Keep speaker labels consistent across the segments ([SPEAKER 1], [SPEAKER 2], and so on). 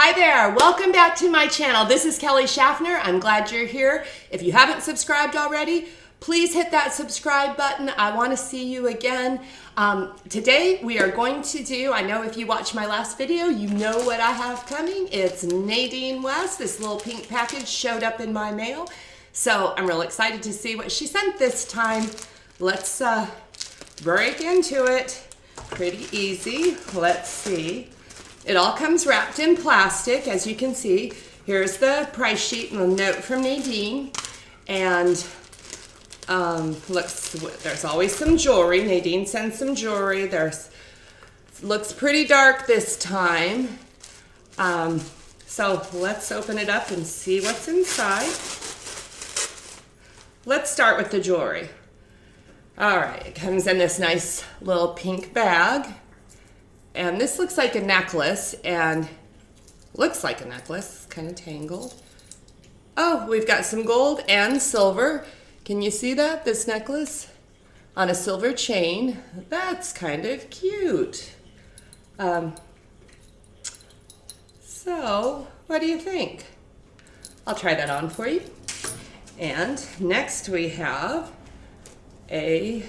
[SPEAKER 1] Hi there, welcome back to my channel. This is Kelly Schaffner. I'm glad you're here. If you haven't subscribed already, please hit that subscribe button. I want to see you again. Today we are going to do, I know if you watched my last video, you know what I have coming. It's Nadine West. This little pink package showed up in my mail. So I'm real excited to see what she sent this time. Let's break into it. Pretty easy. Let's see. It all comes wrapped in plastic, as you can see. Here's the price sheet and a note from Nadine. And there's always some jewelry. Nadine sends some jewelry. Looks pretty dark this time. So let's open it up and see what's inside. Let's start with the jewelry. All right, it comes in this nice little pink bag. And this looks like a necklace, and looks like a necklace, kind of tangled. Oh, we've got some gold and silver. Can you see that? This necklace on a silver chain. That's kind of cute. So, what do you think? I'll try that on for you. And next we have a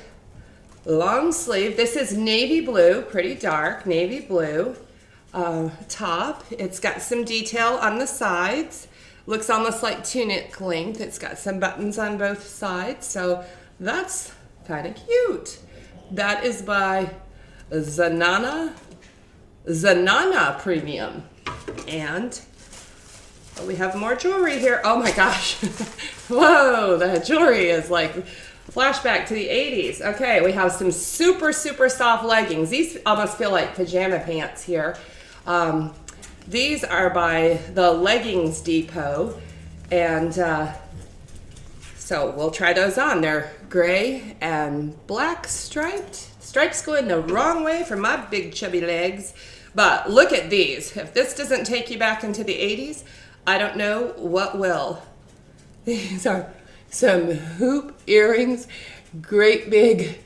[SPEAKER 1] long sleeve. This is navy blue, pretty dark navy blue top. It's got some detail on the sides. Looks almost like tunic length. It's got some buttons on both sides, so that's kind of cute. That is by Zanana Premium. And we have more jewelry here. Oh my gosh. Whoa, the jewelry is like flashback to the 80s. Okay, we have some super soft leggings. These almost feel like pajama pants here. These are by the Leggings Depot, and so we'll try those on. They're gray and black striped. Stripes going the wrong way for my big chubby legs, but look at these. If this doesn't take you back into the 80s, I don't know what will. These are some hoop earrings, great big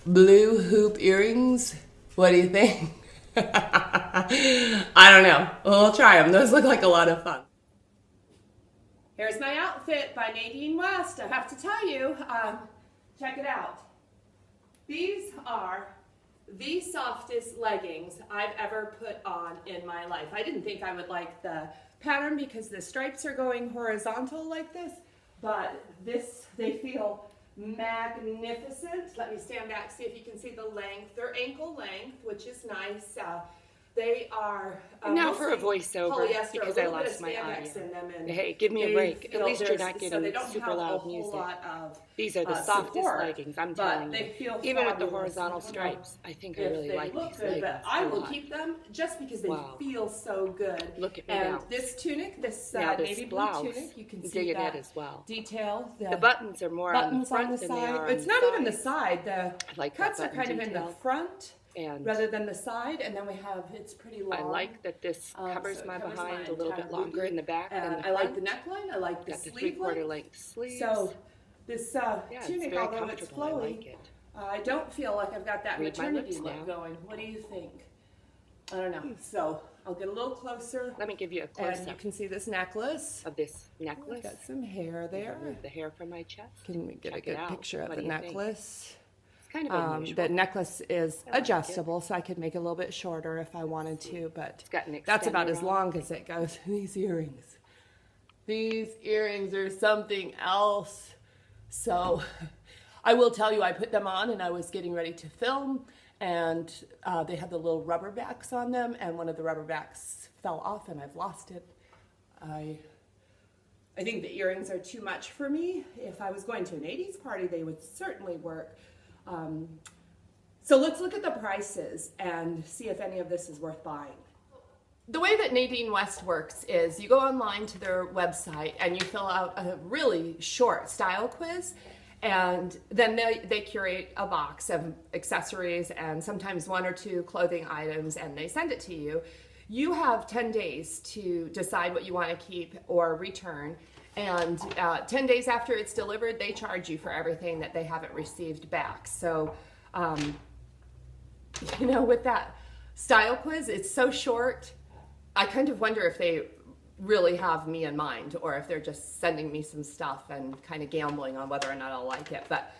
[SPEAKER 1] blue hoop earrings. What do you think? I don't know. We'll try them. Those look like a lot of fun. Here's my outfit by Nadine West. I have to tell you, check it out. These are the softest leggings I've ever put on in my life. I didn't think I would like the pattern because the stripes are going horizontal like this. But they feel magnificent. Let me stand back, see if you can see the length. They're ankle length, which is nice. They are
[SPEAKER 2] now for a voiceover, because I lost my audio. Hey, give me a break. At least you're not getting super loud music. These are the softest leggings, I'm telling you. Even with the horizontal stripes, I think I really like these leggings.
[SPEAKER 1] I will keep them just because they feel so good.
[SPEAKER 2] Look at me
[SPEAKER 1] and
[SPEAKER 2] now.
[SPEAKER 1] this tunic, this navy blue tunic, you can see that
[SPEAKER 2] as well.
[SPEAKER 1] Detail.
[SPEAKER 2] The buttons are more on the front than they are on the side.
[SPEAKER 1] It's not even the side. The
[SPEAKER 2] like
[SPEAKER 1] cuts are kind of in the front. Rather than the side, and then we have, it's pretty long.
[SPEAKER 2] I like that this covers my behind a little bit longer in the back than the front.
[SPEAKER 1] I like the neckline, I like the sleeve
[SPEAKER 2] got the 3/4 length sleeves.
[SPEAKER 1] So this tunic, although it's flowy,
[SPEAKER 2] I like it.
[SPEAKER 1] I don't feel like I've got that maternity look going. What do you think? I don't know. So I'll get a little closer.
[SPEAKER 2] Let me give you a close-up.
[SPEAKER 1] And you can see this necklace.
[SPEAKER 2] Of this necklace.
[SPEAKER 1] Got some hair there.
[SPEAKER 2] Remove the hair from my chest.
[SPEAKER 1] Can we get a good picture of the necklace?
[SPEAKER 2] Kind of unusual.
[SPEAKER 1] The necklace is adjustable, so I could make it a little bit shorter if I wanted to, but that's about as long as it goes. These earrings are something else. So I will tell you, I put them on and I was getting ready to film, and they had the little rubber backs on them, and one of the rubber backs fell off and I've lost it. I think the earrings are too much for me. If I was going to an 80s party, they would certainly work. So let's look at the prices and see if any of this is worth buying. The way that Nadine West works is you go online to their website and you fill out a really short style quiz, and then they curate a box of accessories and sometimes 1 or 2 clothing items, and they send it to you. You have 10 days to decide what you want to keep or return. And 10 days after it's delivered, they charge you for everything that they haven't received back. So, you know, with that style quiz, it's so short. I kind of wonder if they really have me in mind, or if they're just sending me some stuff and kind of gambling on whether or not I'll like it. But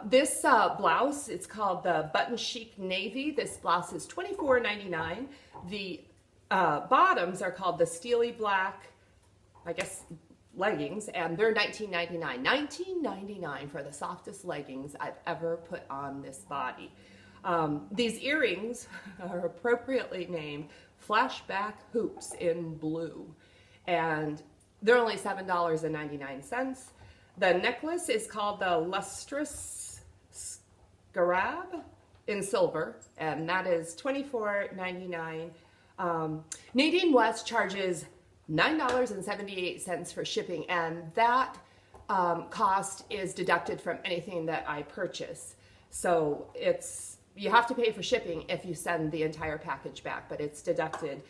[SPEAKER 1] this blouse, it's called the Button Chic Navy. This blouse is $24.99. The bottoms are called the Steely Black, I guess, leggings, and they're $19.99. $19.99 for the softest leggings I've ever put on this body. These earrings are appropriately named Flashback Hoops in blue, and they're only $7.99. The necklace is called the Lustrous Scarab in silver, and that is $24.99. Nadine West charges $9.78 for shipping, and that cost is deducted from anything that I purchase. So you have to pay for shipping if you send the entire package back, but it's deducted.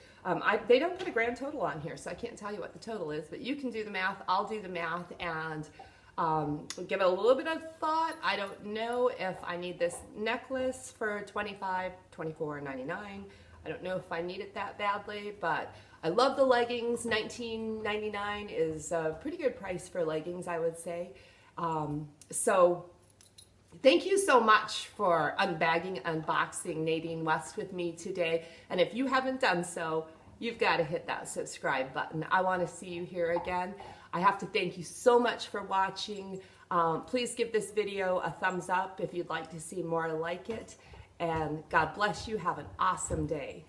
[SPEAKER 1] They don't put a grand total on here, so I can't tell you what the total is, but you can do the math. I'll do the math and give it a little bit of thought. I don't know if I need this necklace for $24.99. I don't know if I need it that badly, but I love the leggings. $19.99 is a pretty good price for leggings, I would say. So thank you so much for unboxing Nadine West with me today. And if you haven't done so, you've got to hit that subscribe button. I want to see you here again. I have to thank you so much for watching. Please give this video a thumbs up if you'd like to see more like it. And God bless you. Have an awesome day.